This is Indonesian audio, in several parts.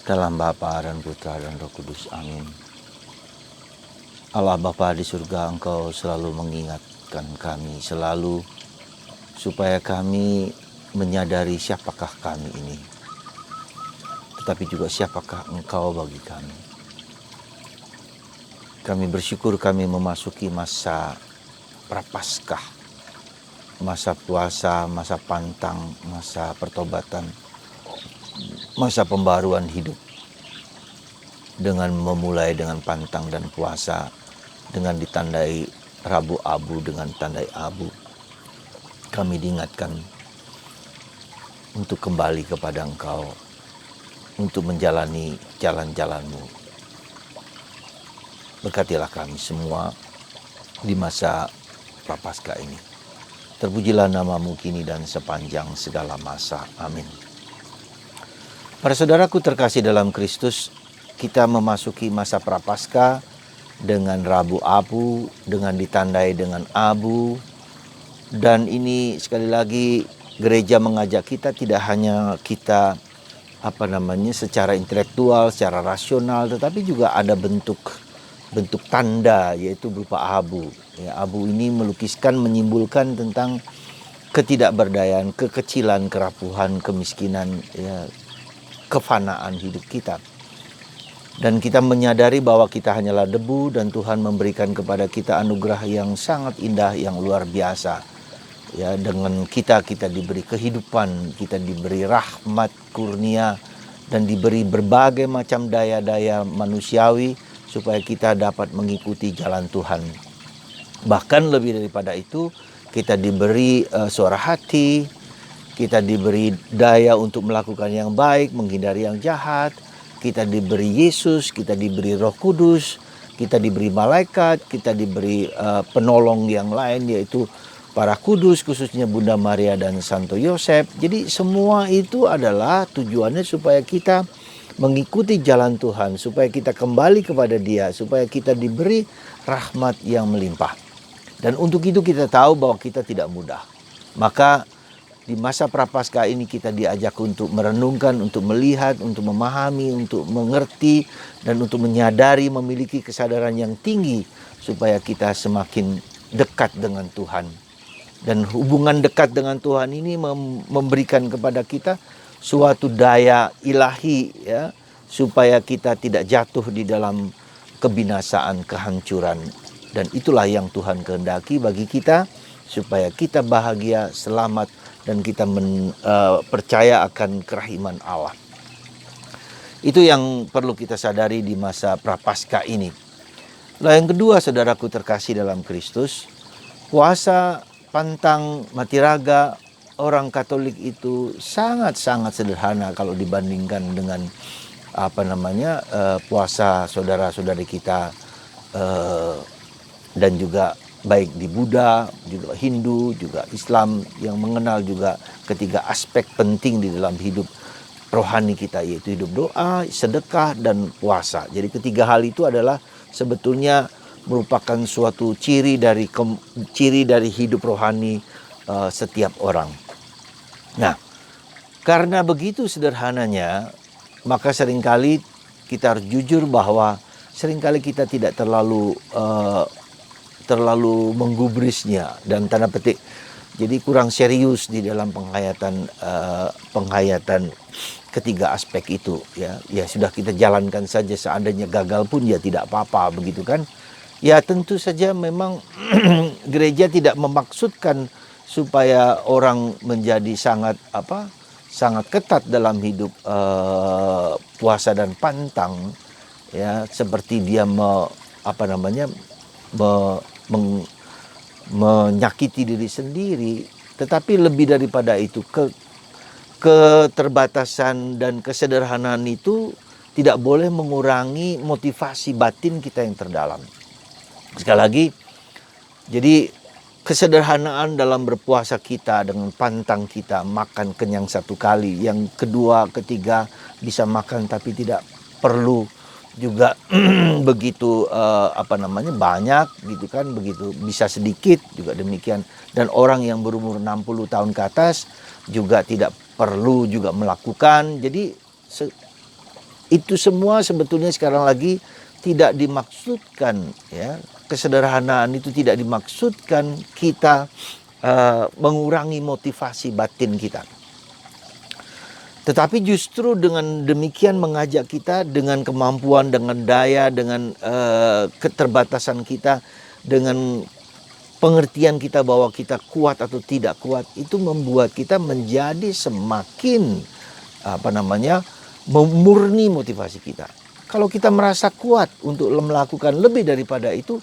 Dalam Bapa dan Putra dan Roh Kudus. Amin. Allah Bapa di surga, Engkau selalu mengingatkan kami selalu supaya kami menyadari siapakah kami ini, tetapi juga siapakah Engkau bagi kami. Kami bersyukur kami memasuki masa Prapaskah, masa puasa, masa pantang, masa pertobatan, masa pembaruan hidup. Dengan memulai dengan pantang dan puasa, dengan ditandai Rabu Abu dengan tandai abu, kami diingatkan untuk kembali kepada Engkau, untuk menjalani jalan-jalan-Mu. Berkatilah kami semua di masa Prapaskah ini. Terpujilah nama-Mu kini dan sepanjang segala masa. Amin. Para saudaraku terkasih dalam Kristus, kita memasuki masa Prapaskah dengan Rabu Abu, dengan ditandai dengan abu. Dan ini sekali lagi gereja mengajak kita tidak hanya kita secara intelektual, secara rasional, tetapi juga ada bentuk tanda, yaitu berupa abu. Ya, abu ini melukiskan, menyimbolkan tentang ketidakberdayaan, kekecilan, kerapuhan, kemiskinan, ya, kefanaan hidup kita. Dan kita menyadari bahwa kita hanyalah debu dan Tuhan memberikan kepada kita anugerah yang sangat indah, yang luar biasa. Ya, dengan kita diberi kehidupan, kita diberi rahmat, kurnia, dan diberi berbagai macam daya-daya manusiawi supaya kita dapat mengikuti jalan Tuhan. Bahkan lebih daripada itu, kita diberi suara hati, kita diberi daya untuk melakukan yang baik, menghindari yang jahat. Kita diberi Yesus, kita diberi Roh Kudus, kita diberi malaikat, kita diberi penolong yang lain, yaitu para kudus, khususnya Bunda Maria dan Santo Yosef. Jadi semua itu adalah tujuannya supaya kita mengikuti jalan Tuhan, supaya kita kembali kepada Dia, supaya kita diberi rahmat yang melimpah. Dan untuk itu kita tahu bahwa kita tidak mudah. Maka di masa Prapaskah ini kita diajak untuk merenungkan, untuk melihat, untuk memahami, untuk mengerti, dan untuk menyadari, memiliki kesadaran yang tinggi supaya kita semakin dekat dengan Tuhan. Dan hubungan dekat dengan Tuhan ini memberikan kepada kita suatu daya ilahi, ya, supaya kita tidak jatuh di dalam kebinasaan, kehancuran. Dan itulah yang Tuhan kehendaki bagi kita, supaya kita bahagia, selamat, dan kita percaya akan kerahiman Allah. Itu yang perlu kita sadari di masa Prapaskah ini. Lalu yang kedua, saudaraku terkasih dalam Kristus, puasa, pantang, mati raga orang Katolik itu sangat-sangat sederhana kalau dibandingkan dengan puasa saudara-saudari kita dan juga baik di Buddha, juga Hindu, juga Islam, yang mengenal juga ketiga aspek penting di dalam hidup rohani kita, yaitu hidup doa, sedekah, dan puasa. Jadi ketiga hal itu adalah sebetulnya merupakan suatu ciri dari hidup rohani setiap orang. Nah, karena begitu sederhananya, maka seringkali kita harus jujur bahwa seringkali kita tidak terlalu menggubrisnya dan tanda petik, jadi kurang serius di dalam penghayatan ketiga aspek itu, ya sudah kita jalankan saja, seandainya gagal pun ya tidak apa-apa, begitu kan. Ya tentu saja memang gereja tidak memaksudkan supaya orang menjadi sangat ketat dalam hidup puasa dan pantang, ya, seperti dia menyakiti diri sendiri. Tetapi lebih daripada itu, keterbatasan dan kesederhanaan itu tidak boleh mengurangi motivasi batin kita yang terdalam. Sekali lagi, jadi kesederhanaan dalam berpuasa kita dengan pantang kita, makan kenyang satu kali, yang kedua, ketiga bisa makan tapi tidak perlu juga begitu banyak, gitu kan, begitu bisa sedikit juga demikian. Dan orang yang berumur 60 tahun ke atas juga tidak perlu juga melakukan. Jadi Itu semua sebetulnya sekarang lagi tidak dimaksudkan, ya. Kesederhanaan itu tidak dimaksudkan kita mengurangi motivasi batin kita. Tetapi justru dengan demikian mengajak kita dengan kemampuan, dengan daya, dengan keterbatasan kita, dengan pengertian kita bahwa kita kuat atau tidak kuat, itu membuat kita menjadi semakin memurni motivasi kita. Kalau kita merasa kuat untuk melakukan lebih daripada itu,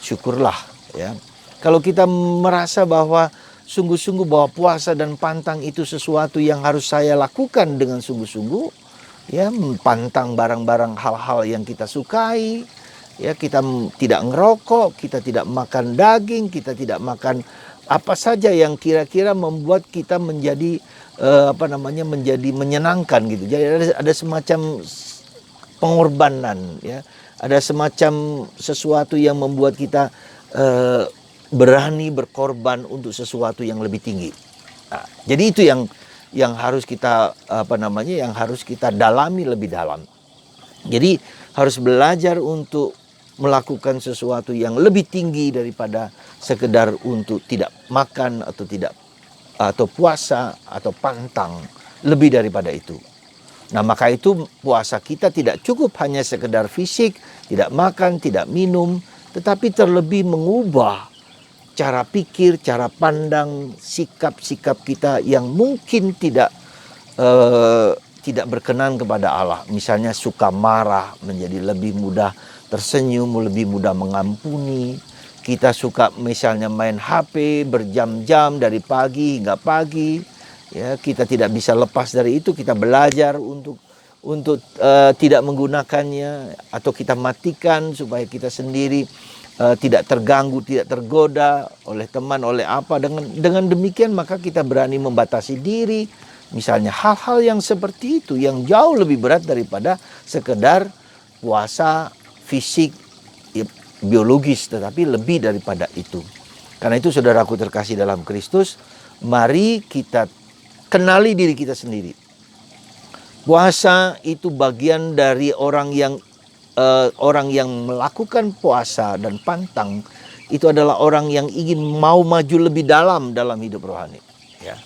syukurlah, ya. Kalau kita merasa bahwa sungguh-sungguh bahwa puasa dan pantang itu sesuatu yang harus saya lakukan dengan sungguh-sungguh, ya, pantang barang-barang hal-hal yang kita sukai, ya, kita tidak ngerokok, kita tidak makan daging, kita tidak makan apa saja yang kira-kira membuat kita menjadi menjadi menyenangkan gitu. Jadi ada semacam pengorbanan, ya, ada semacam sesuatu yang membuat kita berani berkorban untuk sesuatu yang lebih tinggi. Nah, jadi itu yang harus kita yang harus kita dalami lebih dalam. Jadi harus belajar untuk melakukan sesuatu yang lebih tinggi daripada sekedar untuk tidak makan atau puasa atau pantang, lebih daripada itu. Nah, maka itu puasa kita tidak cukup hanya sekedar fisik, tidak makan, tidak minum, tetapi terlebih mengubah cara pikir, cara pandang, sikap-sikap kita yang mungkin tidak berkenan kepada Allah. Misalnya suka marah menjadi lebih mudah tersenyum, lebih mudah mengampuni. Kita suka misalnya main HP berjam-jam dari pagi hingga pagi. Ya, kita tidak bisa lepas dari itu. Kita belajar untuk tidak menggunakannya, atau kita matikan supaya kita sendiri tidak terganggu, tidak tergoda oleh teman, oleh apa. Dengan demikian maka kita berani membatasi diri. Misalnya hal-hal yang seperti itu yang jauh lebih berat daripada sekedar puasa fisik, ya, biologis, tetapi lebih daripada itu. Karena itu saudaraku terkasih dalam Kristus, mari kita kenali diri kita sendiri. Puasa itu bagian dari orang yang melakukan puasa dan pantang itu adalah orang yang ingin mau maju lebih dalam hidup rohani. Ya.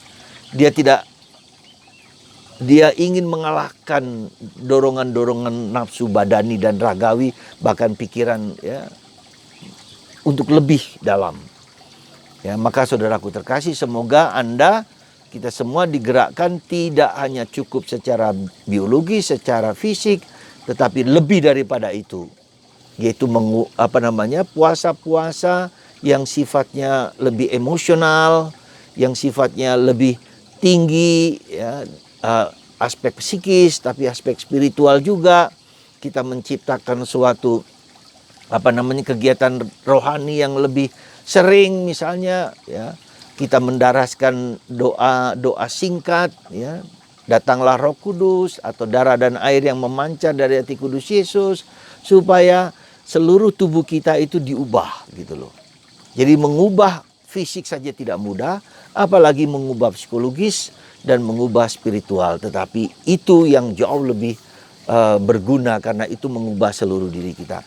Dia ingin mengalahkan dorongan-dorongan nafsu badani dan ragawi, bahkan pikiran, ya, untuk lebih dalam. Ya, maka saudaraku terkasih, semoga kita semua digerakkan tidak hanya cukup secara biologis, secara fisik, tetapi lebih daripada itu, yaitu puasa-puasa yang sifatnya lebih emosional, yang sifatnya lebih tinggi, ya, aspek psikis, tapi aspek spiritual juga. Kita menciptakan suatu kegiatan rohani yang lebih sering, misalnya, ya, kita mendaraskan doa singkat, ya. Datanglah Roh Kudus atau darah dan air yang memancar dari hati kudus Yesus, supaya seluruh tubuh kita itu diubah gitu loh. Jadi mengubah fisik saja tidak mudah, apalagi mengubah psikologis dan mengubah spiritual. Tetapi itu yang jauh lebih berguna, karena itu mengubah seluruh diri kita.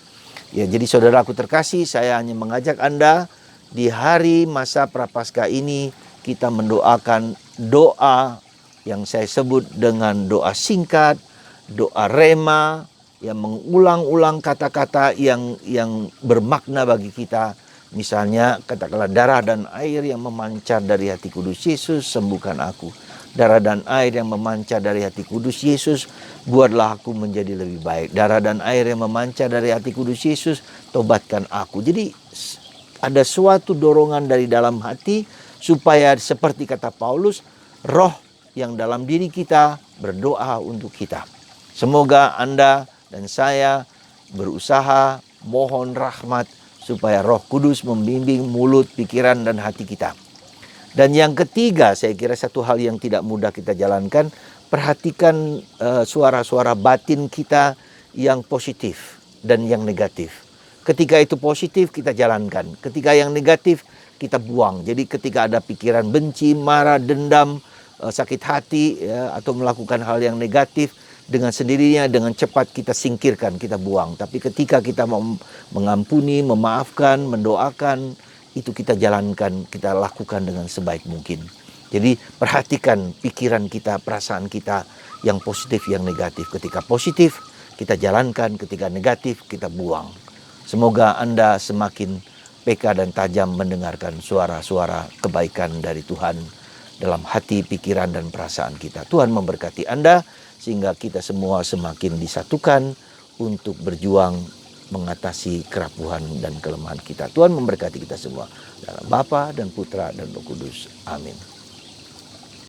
Ya, jadi saudaraku terkasih, saya hanya mengajak Anda di hari masa Prapaskah ini kita mendoakan doa yang saya sebut dengan doa singkat, doa rema, yang mengulang-ulang kata-kata yang bermakna bagi kita. Misalnya katakanlah, darah dan air yang memancar dari hati kudus Yesus, sembuhkan aku. Darah dan air yang memancar dari hati kudus Yesus, buatlah aku menjadi lebih baik. Darah dan air yang memancar dari hati kudus Yesus, tobatkan aku. Jadi ada suatu dorongan dari dalam hati supaya seperti kata Paulus, roh yang dalam diri kita berdoa untuk kita. Semoga Anda dan saya berusaha mohon rahmat supaya Roh Kudus membimbing mulut, pikiran, dan hati kita. Dan yang ketiga, saya kira satu hal yang tidak mudah kita jalankan, perhatikan suara-suara batin kita yang positif dan yang negatif. Ketika itu positif, kita jalankan. Ketika yang negatif, kita buang. Jadi ketika ada pikiran benci, marah, dendam, sakit hati, ya, atau melakukan hal yang negatif, dengan sendirinya, dengan cepat kita singkirkan, kita buang. Tapi ketika kita mau mengampuni, memaafkan, mendoakan, itu kita jalankan, kita lakukan dengan sebaik mungkin. Jadi perhatikan pikiran kita, perasaan kita yang positif, yang negatif. Ketika positif, kita jalankan, ketika negatif, kita buang. Semoga Anda semakin peka dan tajam mendengarkan suara-suara kebaikan dari Tuhan dalam hati, pikiran, dan perasaan kita. Tuhan memberkati Anda sehingga kita semua semakin disatukan untuk berjuang mengatasi kerapuhan dan kelemahan kita. Tuhan memberkati kita semua. Dalam Bapa dan Putra dan Roh Kudus. Amin.